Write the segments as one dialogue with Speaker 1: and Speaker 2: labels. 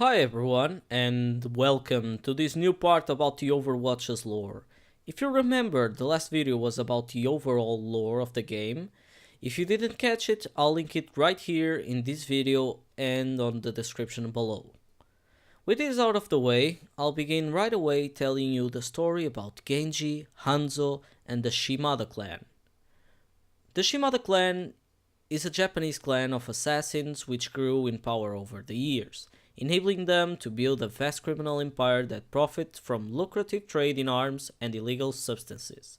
Speaker 1: Hi everyone, and welcome to this new part about the Overwatch's lore. If you remember, the last video was about the overall lore of the game. If you didn't catch it, I'll link it right here in this video and on the description below. With this out of the way, I'll begin right away telling you the story about Genji, Hanzo, and the Shimada clan. The Shimada clan is a Japanese clan of assassins which grew in power over the years, enabling them to build a vast criminal empire that profits from lucrative trade in arms and illegal substances.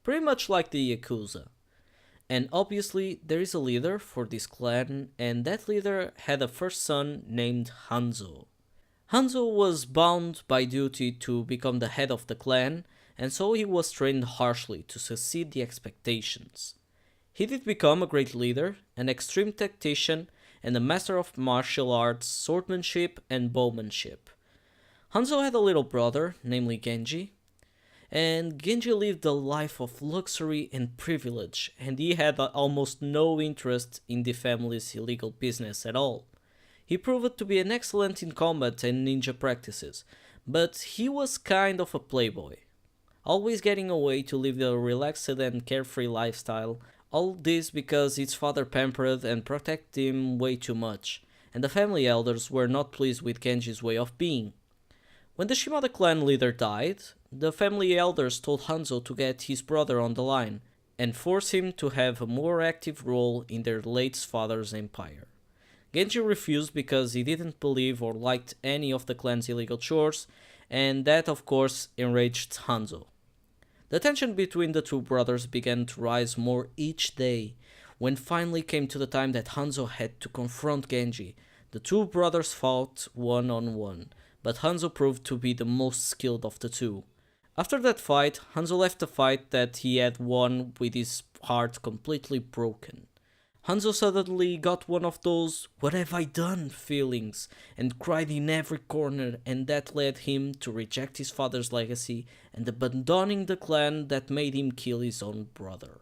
Speaker 1: Pretty much like the Yakuza. And obviously there is a leader for this clan, and that leader had a first son named Hanzo. Hanzo was bound by duty to become the head of the clan, and so he was trained harshly to succeed the expectations. He did become a great leader, an extreme tactician, and a master of martial arts, swordsmanship, and bowmanship. Hanzo had a little brother, namely Genji, and Genji lived a life of luxury and privilege, and he had almost no interest in the family's illegal business at all. He proved to be an excellent in combat and ninja practices, but he was kind of a playboy, always getting away to live a relaxed and carefree lifestyle. All this because his father pampered and protected him way too much, and the family elders were not pleased with Genji's way of being. When the Shimada clan leader died, the family elders told Hanzo to get his brother on the line, and force him to have a more active role in their late father's empire. Genji refused because he didn't believe or liked any of the clan's illegal chores, and that of course enraged Hanzo. The tension between the two brothers began to rise more each day. When finally came to the time that Hanzo had to confront Genji, the two brothers fought one-on-one, but Hanzo proved to be the most skilled of the two. After that fight, Hanzo left the fight that he had won with his heart completely broken. Hanzo suddenly got one of those "what have I done" feelings and cried in every corner, and that led him to reject his father's legacy and abandoning the clan that made him kill his own brother.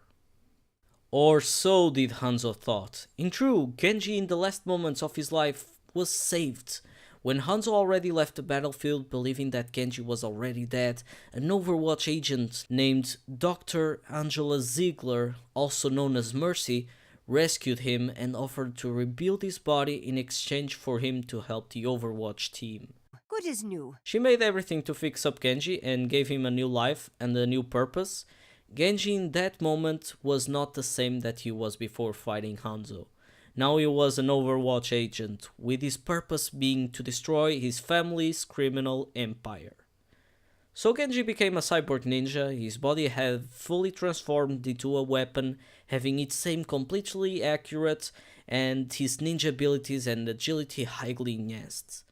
Speaker 1: Or so did Hanzo thought. In truth, Genji in the last moments of his life was saved. When Hanzo already left the battlefield believing that Genji was already dead, an Overwatch agent named Dr. Angela Ziegler, also known as Mercy, rescued him and offered to rebuild his body in exchange for him to help the Overwatch team.
Speaker 2: Good as new.
Speaker 1: She made everything to fix up Genji and gave him a new life and a new purpose. Genji in that moment was not the same that he was before fighting Hanzo. Now he was an Overwatch agent, with his purpose being to destroy his family's criminal empire. So Genji became a cyborg ninja. His body had fully transformed into a weapon, having its aim completely accurate and his ninja abilities and agility highly enhanced.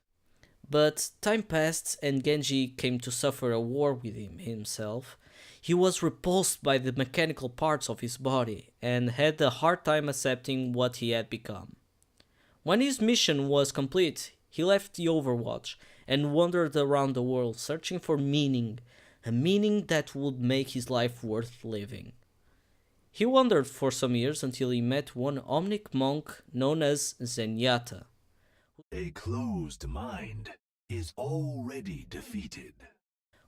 Speaker 1: But time passed and Genji came to suffer a war with himself. He was repulsed by the mechanical parts of his body and had a hard time accepting what he had become. When his mission was complete, he left the Overwatch and wandered around the world searching for meaning, a meaning that would make his life worth living. He wandered for some years until he met one Omnic monk known as Zenyatta.
Speaker 3: A closed mind is already defeated.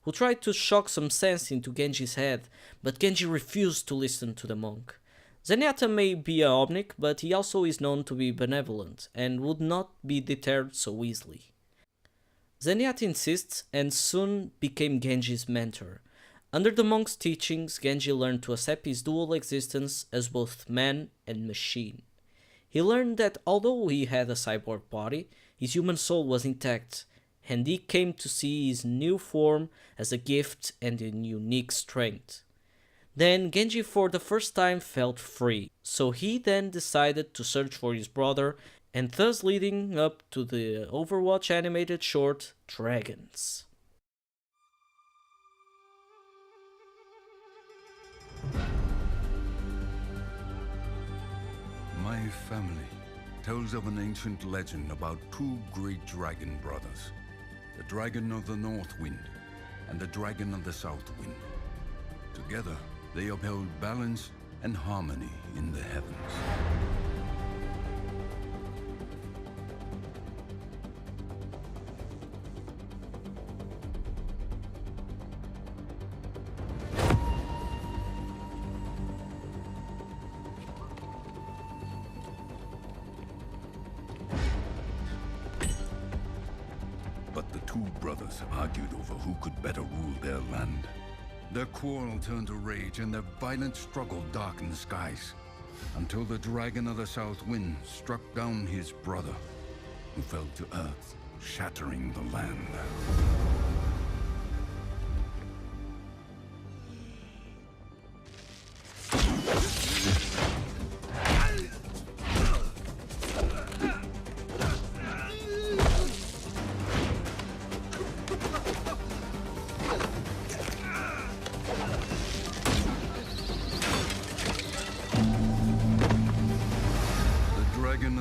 Speaker 1: Who tried to shock some sense into Genji's head, but Genji refused to listen to the monk. Zenyatta may be a Omnic, but he also is known to be benevolent and would not be deterred so easily. Zenyatta insists and soon became Genji's mentor. Under the monk's teachings, Genji learned to accept his dual existence as both man and machine. He learned that although he had a cyborg body, his human soul was intact, and he came to see his new form as a gift and a unique strength. Then Genji for the first time felt free, so he then decided to search for his brother, and thus leading up to the Overwatch animated short, Dragons.
Speaker 4: My family tells of an ancient legend about two great dragon brothers, the dragon of the North Wind and the dragon of the South Wind. Together, they upheld balance and harmony in the heavens. brothers argued over who could better rule their land. Their quarrel turned to rage, and their violent struggle darkened the skies, until the Dragon of the South Wind struck down his brother, who fell to earth, shattering the land.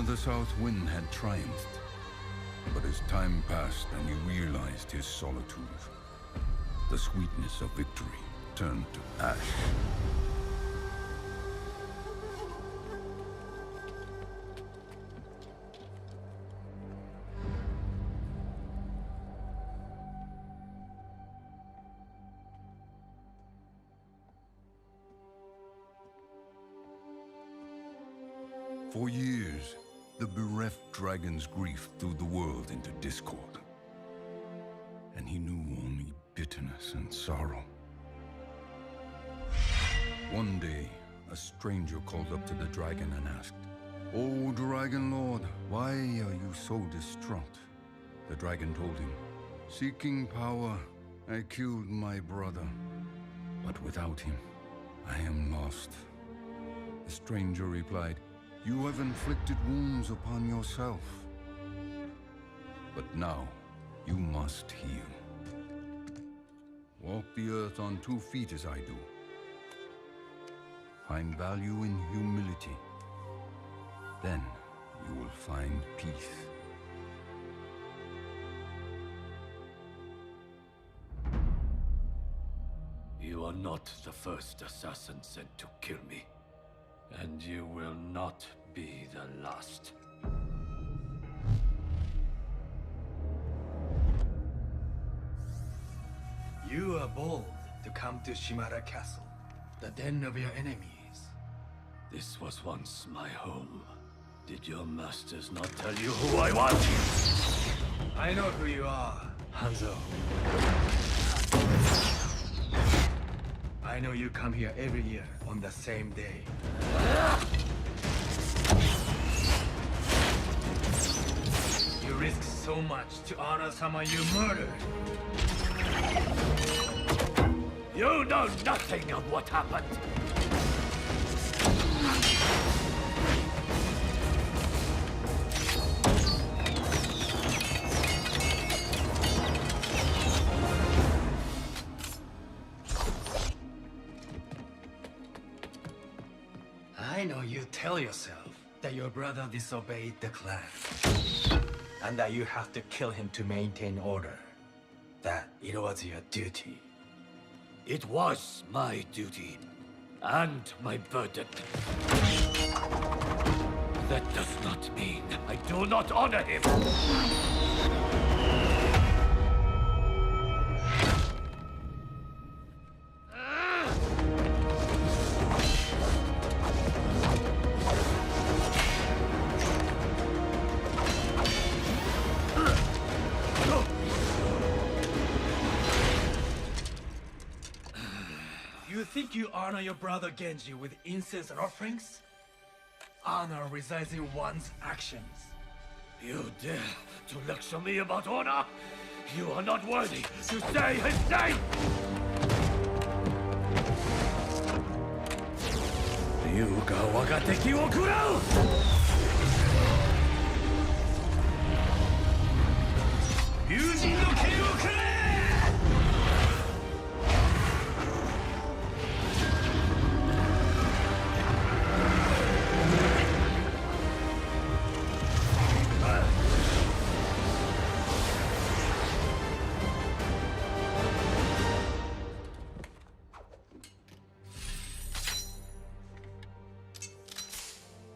Speaker 4: The South Wind had triumphed, but as time passed and he realized his solitude, the sweetness of victory turned to ash. For years, the bereft dragon's grief threw the world into discord, and he knew only bitterness and sorrow. One day, a stranger called up to the dragon and asked, "O Dragon Lord, why are you so distraught?" The dragon told him, "Seeking power, I killed my brother, but without him, I am lost." The stranger replied, "You have inflicted wounds upon yourself, but now you must heal. Walk the earth on 2 feet as I do. Find value in humility. Then you will find peace."
Speaker 3: You are not the first assassin sent to kill me. And you will not be the last.
Speaker 2: You are bold to come to Shimada Castle, the den of your enemies.
Speaker 3: This was once my home. Did your masters not tell you who I was?
Speaker 2: I know who you are, Hanzo. I know you come here every year on the same day. You risk so much to honor someone you murdered.
Speaker 3: You know nothing of what happened.
Speaker 2: I know you tell yourself that your brother disobeyed the clan, and that you have to kill him to maintain order. That it was your duty.
Speaker 3: It was my duty, and my burden. That does not mean I do not honor him.
Speaker 2: You think you honor your brother Genji with incense and offerings? Honor resides in one's actions.
Speaker 3: You dare to lecture me about honor? You are not worthy to say his name! Youが我が敵を食らう!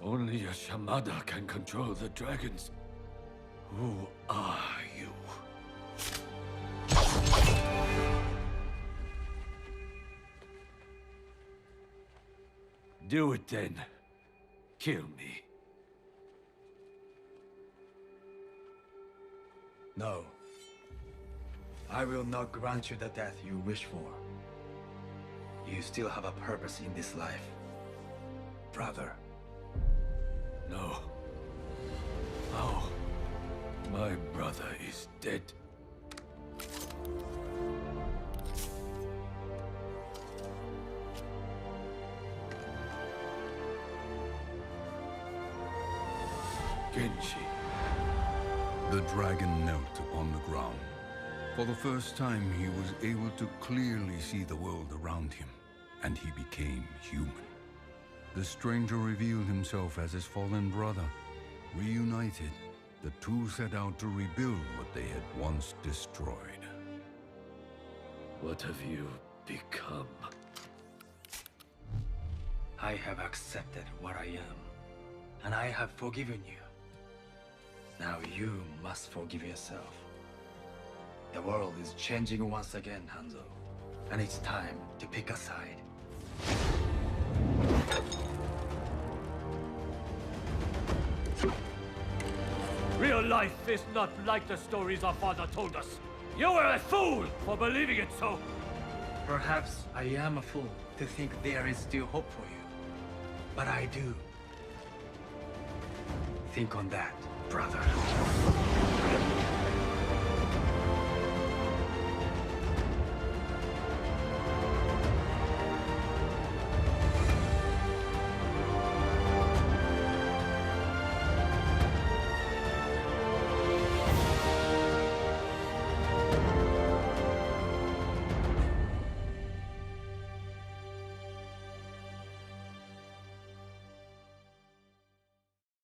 Speaker 3: Only a Shimada can control the dragons. Who are you? Do it then. Kill me.
Speaker 2: No. I will not grant you the death you wish for. You still have a purpose in this life, brother.
Speaker 3: No. No. My brother is dead. Genji.
Speaker 4: The dragon knelt upon the ground. For the first time, he was able to clearly see the world around him, and he became human. The stranger revealed himself as his fallen brother. Reunited, the two set out to rebuild what they had once destroyed.
Speaker 3: What have you become?
Speaker 2: I have accepted what I am, and I have forgiven you. Now you must forgive yourself. The world is changing once again, Hanzo, and it's time to pick a side.
Speaker 3: Real life is not like the stories our father told us. You were a fool for believing it so.
Speaker 2: Perhaps I am a fool to think there is still hope for you, but I do. Think on that, brother.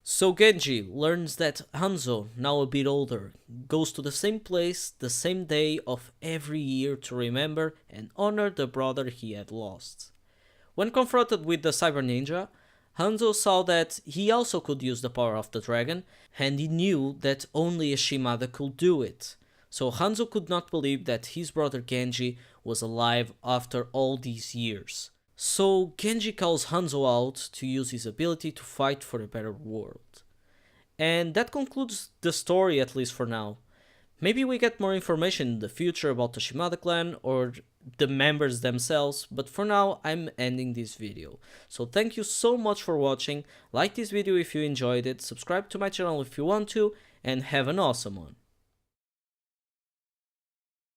Speaker 1: So Genji learns that Hanzo, now a bit older, goes to the same place the same day of every year to remember and honor the brother he had lost. When confronted with the Cyber Ninja, Hanzo saw that he also could use the power of the dragon, and he knew that only a Shimada could do it. So Hanzo could not believe that his brother Genji was alive after all these years. So Genji calls Hanzo out to use his ability to fight for a better world. And that concludes the story, at least for now. Maybe we get more information in the future about the Shimada clan or the members themselves, but for now I'm ending this video. So thank you so much for watching, like this video if you enjoyed it, subscribe to my channel if you want to, and have an awesome one.